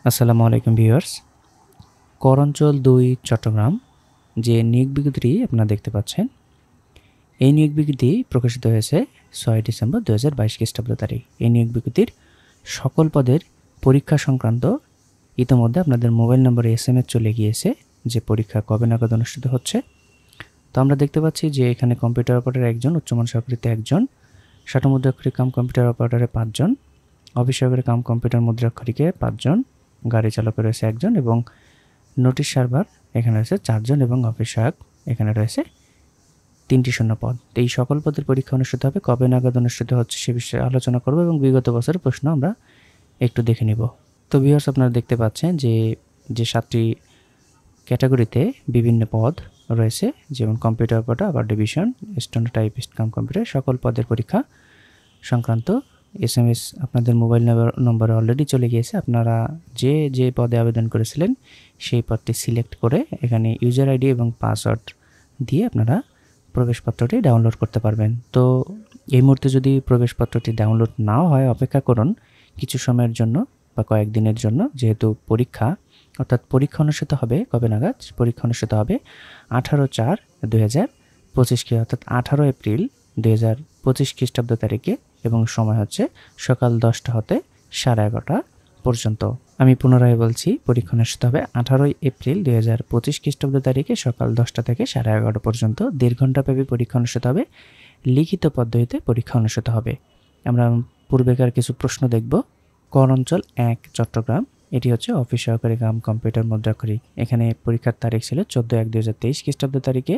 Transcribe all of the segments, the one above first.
আসসালামু আলাইকুম ভিউয়ার্স। কর অঞ্চল ২ চট্টগ্রাম যে নিয়োগ বিজ্ঞপ্তিটি আপনারা দেখতে পাচ্ছেন, এই নিয়োগ বিজ্ঞপ্তি প্রকাশিত হয়েছে ৬ ডিসেম্বর ২০২২ খ্রিস্টাব্দ তারিখ। এই নিয়োগ বিজ্ঞপ্তির সকল পদের পরীক্ষা সংক্রান্ত ইতিমধ্যে আপনাদের মোবাইল নম্বরে SMS চলে গিয়েছে যে পরীক্ষা কবে নাগাদ অনুষ্ঠিত হচ্ছে। তো আমরা দেখতে পাচ্ছি যে এখানে কম্পিউটার অপারেটর ১ জন, উচ্চমান সহকারীতে ১ জন, ষাট মুদ্রাক্ষরিক কাম কম্পিউটার অপারেটরে ৫ জন, অফিস সহকারী কাম কম্পিউটার মুদ্রাক্ষরিকে ৫ জন, গাড়ি চালকে রয়েছে ১ জন এবং নোটিশ সার্ভার এখানে রয়েছে ৪ জন এবং অফিস সহায়ক এখানে রয়েছে ৩টি শূন্য পদ। এই সকল পদের পরীক্ষা অনুষ্ঠিত হবে। কবে নাগাদ অনুষ্ঠিত হচ্ছে সে বিষয়ে আলোচনা করব এবং বিগত বছরের প্রশ্ন আমরা একটু দেখে নিব। তো ভিউয়ার্স, আপনারা দেখতে পাচ্ছেন যে ৭টি ক্যাটাগরিতে বিভিন্ন পদ রয়েছে, যেমন কম্পিউটার অপারেটর, আবার ডিভিশন, স্টেনোটাইপিস্ট কাম কম্পিউটার, সকল পদের পরীক্ষা সংক্রান্ত SMS আপনাদের মোবাইল নম্বরে অলরেডি চলে গিয়েছে। আপনারা যে পদে আবেদন করেছিলেন সেই পদটি সিলেক্ট করে এখানে ইউজার আইডি এবং পাসওয়ার্ড দিয়ে আপনারা প্রবেশপত্রটি ডাউনলোড করতে পারবেন। তো এই মুহূর্তে যদি প্রবেশপত্রটি ডাউনলোড নাও হয়, অপেক্ষা করুন কিছু সময়ের জন্য বা কয়েকদিনের জন্য, যেহেতু পরীক্ষা অর্থাৎ পরীক্ষা অনুষ্ঠিত হবে কবে নাগাদ? পরীক্ষা অনুষ্ঠিত হবে 18/4/2025 অর্থাৎ 18 এপ্রিল 2025 খ্রিস্টাব্দ তারিখে এবং সময় হচ্ছে সকাল 10টা হতে 11:30 পর্যন্ত। আমি পুনরায় বলছি, পরীক্ষা অনুষ্ঠিত হবে 18 এপ্রিল 2025 খ্রিস্টাব্দ তারিখে সকাল 10টা থেকে 11:30 পর্যন্ত। 1.5 ঘন্টাব্যাপী পরীক্ষা অনুষ্ঠিত হবে। লিখিত পদ্ধতিতে পরীক্ষা অনুষ্ঠিত হবে। আমরা পূর্বেকার কিছু প্রশ্ন দেখব। কর অঞ্চল ১ চট্টগ্রাম, এটি হচ্ছে অফিস সহকারী কাম কম্পিউটার মুদ্রাক্ষরিক। এখানে পরীক্ষার তারিখ ছিল 14/1/2023 খ্রিস্টাব্দ তারিখে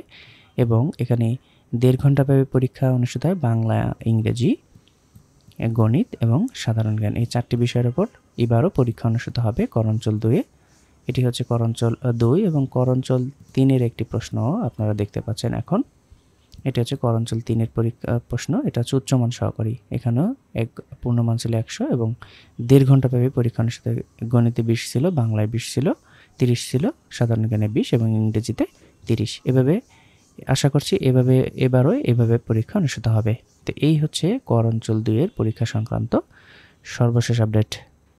এবং এখানে 1.5 ঘন্টাব্যাপী পরীক্ষা অনুষ্ঠিত হয়। বাংলা, ইংরেজি, গণিত এবং সাধারণ জ্ঞান, এই 4টি বিষয়ের উপর এবারও পরীক্ষা অনুষ্ঠিত হবে কর অঞ্চল 2-এ। এটি হচ্ছে কর অঞ্চল 2 এবং কর অঞ্চল 3-এর একটি প্রশ্ন আপনারা দেখতে পাচ্ছেন এখন। এটি হচ্ছে কর অঞ্চল 3-এর প্রশ্ন। এটা হচ্ছে উচ্চমান সহকারী। এখানেও পূর্ণমান ছিল 100 এবং 1.5 ঘন্টাব্যাপী পরীক্ষা অনুষ্ঠিত। গণিতে 20 ছিল, বাংলায় 20 ছিল, 30 ছিল, সাধারণ জ্ঞানে 20 এবং ইংরেজিতে 30। এভাবে আশা করছি এভাবে পরীক্ষা অনুষ্ঠিত হবে। তো এই হচ্ছে কর অঞ্চল 2-এর পরীক্ষা সংক্রান্ত সর্বশেষ আপডেট।